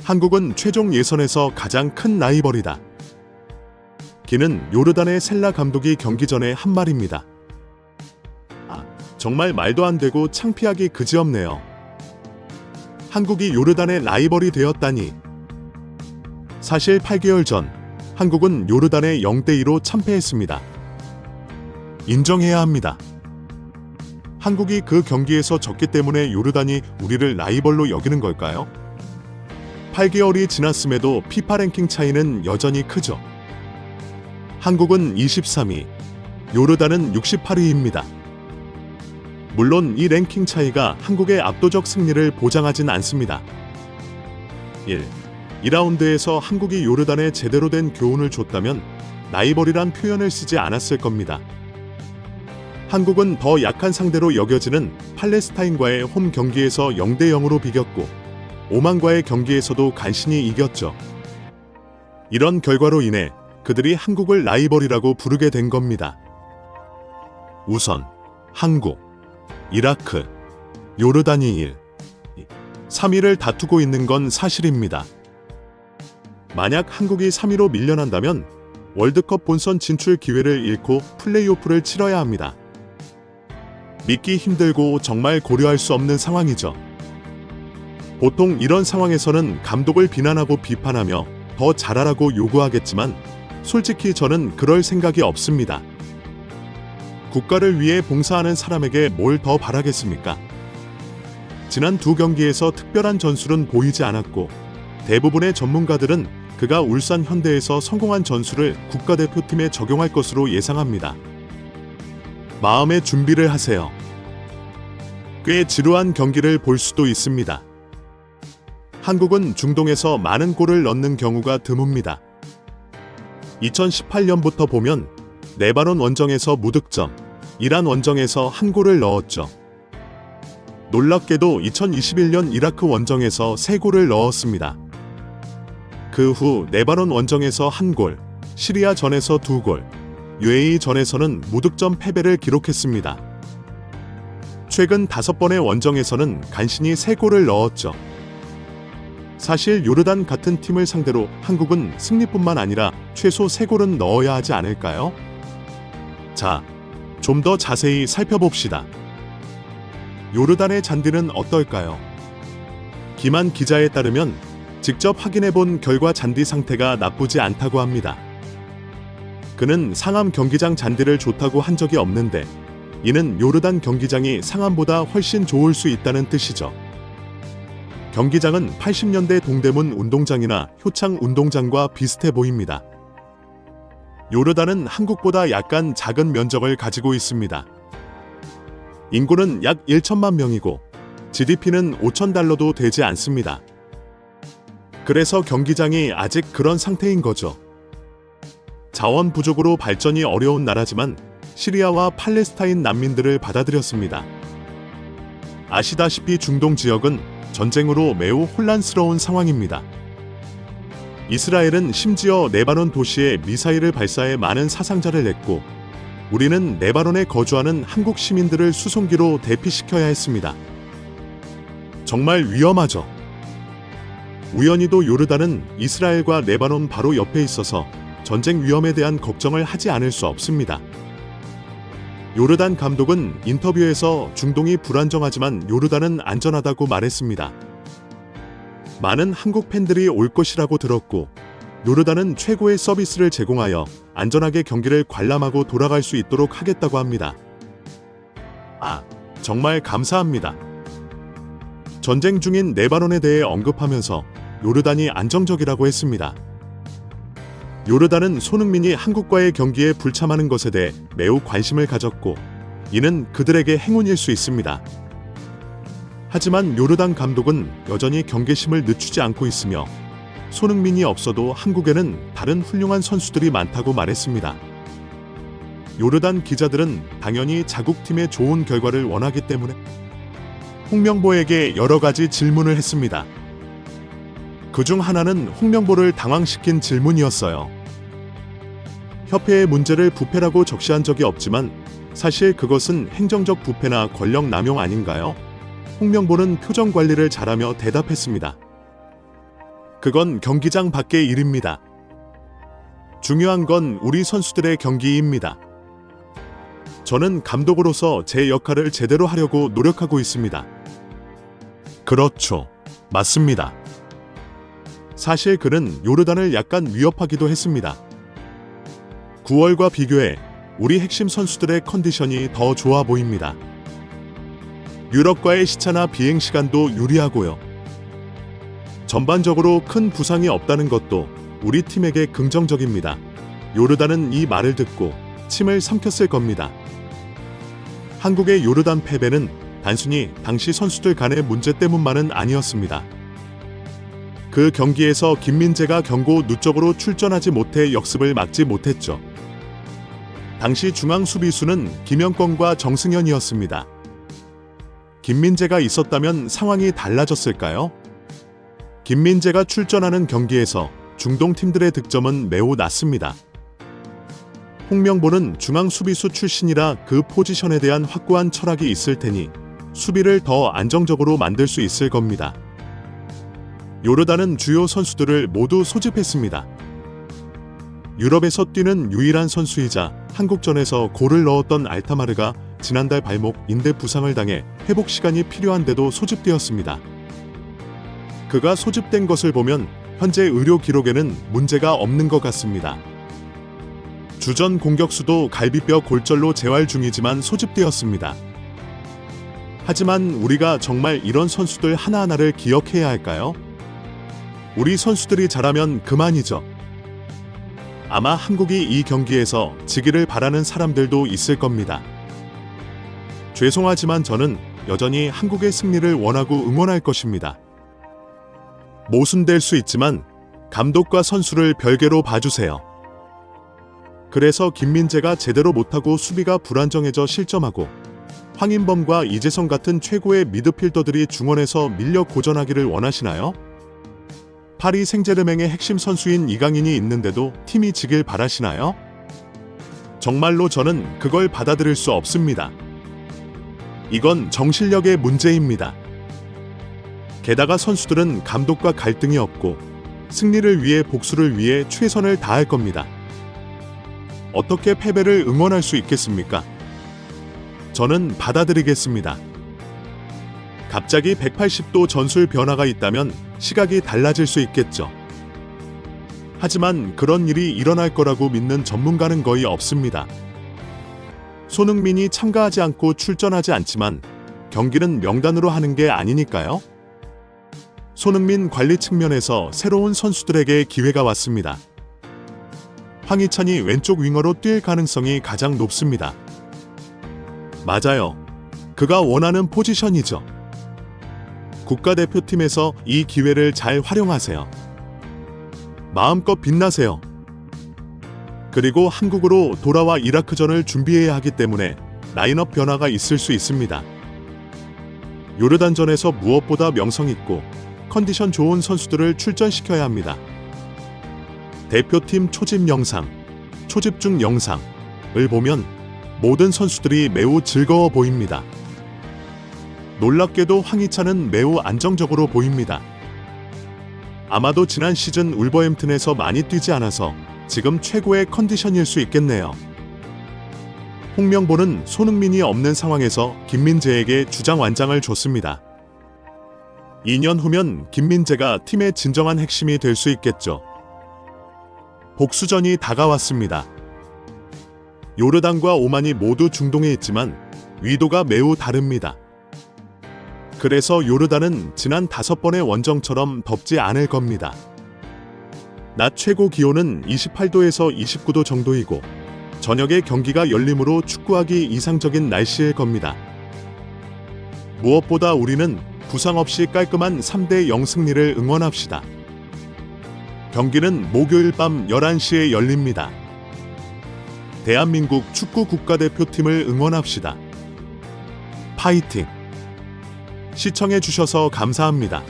한국은 최종 예선에서 가장 큰 라이벌이다. 기는 요르단의 셀라 감독이 경기 전에 한 말입니다. 정말 말도 안 되고 창피하기 그지없네요. 한국이 요르단의 라이벌이 되었다니. 사실 8개월 전 한국은 요르단에 0대2로 참패했습니다. 인정해야 합니다. 한국이 그 경기에서 졌기 때문에 요르단이 우리를 라이벌로 여기는 걸까요? 8개월이 지났음에도 피파 랭킹 차이는 여전히 크죠. 한국은 23위, 요르단은 68위입니다. 물론 이 랭킹 차이가 한국의 압도적 승리를 보장하진 않습니다. 2라운드에서 한국이 요르단에 제대로 된 교훈을 줬다면 라이벌이란 표현을 쓰지 않았을 겁니다. 한국은 더 약한 상대로 여겨지는 팔레스타인과의 홈 경기에서 0대0으로 비겼고 오만과의 경기에서도 간신히 이겼죠. 이런 결과로 인해 그들이 한국을 라이벌이라고 부르게 된 겁니다. 우선 한국, 이라크, 요르단이 3위를 다투고 있는 건 사실입니다. 만약 한국이 3위로 밀려난다면 월드컵 본선 진출 기회를 잃고 플레이오프를 치러야 합니다. 믿기 힘들고 정말 고려할 수 없는 상황이죠. 보통 이런 상황에서는 감독을 비난하고 비판하며 더 잘하라고 요구하겠지만 솔직히 저는 그럴 생각이 없습니다. 국가를 위해 봉사하는 사람에게 뭘 더 바라겠습니까? 지난 두 경기에서 특별한 전술은 보이지 않았고 대부분의 전문가들은 그가 울산 현대에서 성공한 전술을 국가대표팀에 적용할 것으로 예상합니다. 마음의 준비를 하세요. 꽤 지루한 경기를 볼 수도 있습니다. 한국은 중동에서 많은 골을 넣는 경우가 드뭅니다. 2018년부터 보면 레바논 원정에서 무득점, 이란 원정에서 한 골을 넣었죠. 놀랍게도 2021년 이라크 원정에서 3골을 넣었습니다. 그 후 레바논 원정에서 1골, 시리아 전에서 2골, UAE 전에서는 무득점 패배를 기록했습니다. 최근 5번의 원정에서는 간신히 3골을 넣었죠. 사실 요르단 같은 팀을 상대로 한국은 승리뿐만 아니라 최소 3골은 넣어야 하지 않을까요? 자, 좀 더 자세히 살펴봅시다. 요르단의 잔디는 어떨까요? 김한 기자에 따르면 직접 확인해본 결과 잔디 상태가 나쁘지 않다고 합니다. 그는 상암 경기장 잔디를 좋다고 한 적이 없는데 이는 요르단 경기장이 상암보다 훨씬 좋을 수 있다는 뜻이죠. 경기장은 80년대 동대문 운동장이나 효창 운동장과 비슷해 보입니다. 요르단은 한국보다 약간 작은 면적을 가지고 있습니다. 인구는 약 1천만 명이고 GDP는 5천 달러도 되지 않습니다. 그래서 경기장이 아직 그런 상태인 거죠. 자원 부족으로 발전이 어려운 나라지만 시리아와 팔레스타인 난민들을 받아들였습니다. 아시다시피 중동 지역은 전쟁으로 매우 혼란스러운 상황입니다. 이스라엘은 심지어 레바논 도시에 미사일을 발사해 많은 사상자를 냈고 우리는 레바논에 거주하는 한국 시민들을 수송기로 대피시켜야 했습니다. 정말 위험하죠. 우연히도 요르단은 이스라엘과 레바논 바로 옆에 있어서 전쟁 위험에 대한 걱정을 하지 않을 수 없습니다. 요르단 감독은 인터뷰에서 중동이 불안정하지만 요르단은 안전하다고 말했습니다. 많은 한국 팬들이 올 것이라고 들었고 요르단은 최고의 서비스를 제공하여 안전하게 경기를 관람하고 돌아갈 수 있도록 하겠다고 합니다. 정말 감사합니다. 전쟁 중인 레바논에 대해 언급하면서 요르단이 안정적이라고 했습니다. 요르단은 손흥민이 한국과의 경기에 불참하는 것에 대해 매우 관심을 가졌고 이는 그들에게 행운일 수 있습니다. 하지만 요르단 감독은 여전히 경계심을 늦추지 않고 있으며 손흥민이 없어도 한국에는 다른 훌륭한 선수들이 많다고 말했습니다. 요르단 기자들은 당연히 자국팀의 좋은 결과를 원하기 때문에 홍명보에게 여러 가지 질문을 했습니다. 그중 하나는 홍명보를 당황시킨 질문이었어요. 협회의 문제를 부패라고 적시한 적이 없지만 사실 그것은 행정적 부패나 권력 남용 아닌가요? 홍명보는 표정 관리를 잘하며 대답했습니다. 그건 경기장 밖의 일입니다. 중요한 건 우리 선수들의 경기입니다. 저는 감독으로서 제 역할을 제대로 하려고 노력하고 있습니다. 그렇죠. 맞습니다. 사실 그는 요르단을 약간 위협하기도 했습니다. 9월과 비교해 우리 핵심 선수들의 컨디션이 더 좋아 보입니다. 유럽과의 시차나 비행 시간도 유리하고요. 전반적으로 큰 부상이 없다는 것도 우리 팀에게 긍정적입니다. 요르단은 이 말을 듣고 침을 삼켰을 겁니다. 한국의 요르단 패배는 단순히 당시 선수들 간의 문제 때문만은 아니었습니다. 그 경기에서 김민재가 경고 누적으로 출전하지 못해 역습을 막지 못했죠. 당시 중앙 수비수는 김영권과 정승현이었습니다. 김민재가 있었다면 상황이 달라졌을까요? 김민재가 출전하는 경기에서 중동 팀들의 득점은 매우 낮습니다. 홍명보는 중앙 수비수 출신이라 그 포지션에 대한 확고한 철학이 있을 테니 수비를 더 안정적으로 만들 수 있을 겁니다. 요르단은 주요 선수들을 모두 소집했습니다. 유럽에서 뛰는 유일한 선수이자 한국전에서 골을 넣었던 알타마르가 지난달 발목 인대 부상을 당해 회복 시간이 필요한데도 소집되었습니다. 그가 소집된 것을 보면 현재 의료 기록에는 문제가 없는 것 같습니다. 주전 공격수도 갈비뼈 골절로 재활 중이지만 소집되었습니다. 하지만 우리가 정말 이런 선수들 하나하나를 기억해야 할까요? 우리 선수들이 잘하면 그만이죠. 아마 한국이 이 경기에서 지기를 바라는 사람들도 있을 겁니다. 죄송하지만 저는 여전히 한국의 승리를 원하고 응원할 것입니다. 모순될 수 있지만 감독과 선수를 별개로 봐주세요. 그래서 김민재가 제대로 못하고 수비가 불안정해져 실점하고 황인범과 이재성 같은 최고의 미드필더들이 중원에서 밀려 고전하기를 원하시나요? 파리 생제르맹의 핵심 선수인 이강인이 있는데도 팀이 지길 바라시나요? 정말로 저는 그걸 받아들일 수 없습니다. 이건 정신력의 문제입니다. 게다가 선수들은 감독과 갈등이 없고 승리를 위해 복수를 위해 최선을 다할 겁니다. 어떻게 패배를 응원할 수 있겠습니까? 저는 받아들이겠습니다. 갑자기 180도 전술 변화가 있다면 시각이 달라질 수 있겠죠. 하지만 그런 일이 일어날 거라고 믿는 전문가는 거의 없습니다. 손흥민이 참가하지 않고 출전하지 않지만 경기는 명단으로 하는 게 아니니까요. 손흥민 관리 측면에서 새로운 선수들에게 기회가 왔습니다. 황희찬이 왼쪽 윙어로 뛸 가능성이 가장 높습니다. 맞아요. 그가 원하는 포지션이죠. 국가대표팀에서 이 기회를 잘 활용하세요. 마음껏 빛나세요. 그리고 한국으로 돌아와 이라크전을 준비해야 하기 때문에 라인업 변화가 있을 수 있습니다. 요르단전에서 무엇보다 명성있고 컨디션 좋은 선수들을 출전시켜야 합니다. 대표팀 초집 영상, 초집중 영상을 보면 모든 선수들이 매우 즐거워 보입니다. 놀랍게도 황희찬은 매우 안정적으로 보입니다. 아마도 지난 시즌 울버햄튼에서 많이 뛰지 않아서 지금 최고의 컨디션일 수 있겠네요. 홍명보는 손흥민이 없는 상황에서 김민재에게 주장 완장을 줬습니다. 2년 후면 김민재가 팀의 진정한 핵심이 될 수 있겠죠. 복수전이 다가왔습니다. 요르단과 오만이 모두 중동에 있지만 위도가 매우 다릅니다. 그래서 요르단은 지난 5번의 원정처럼 덥지 않을 겁니다. 낮 최고 기온은 28도에서 29도 정도이고 저녁에 경기가 열리므로 축구하기 이상적인 날씨일 겁니다. 무엇보다 우리는 부상 없이 깔끔한 3대0 승리를 응원합시다. 경기는 목요일 밤 11시에 열립니다. 대한민국 축구 국가대표팀을 응원합시다. 파이팅! 시청해 주셔서 감사합니다.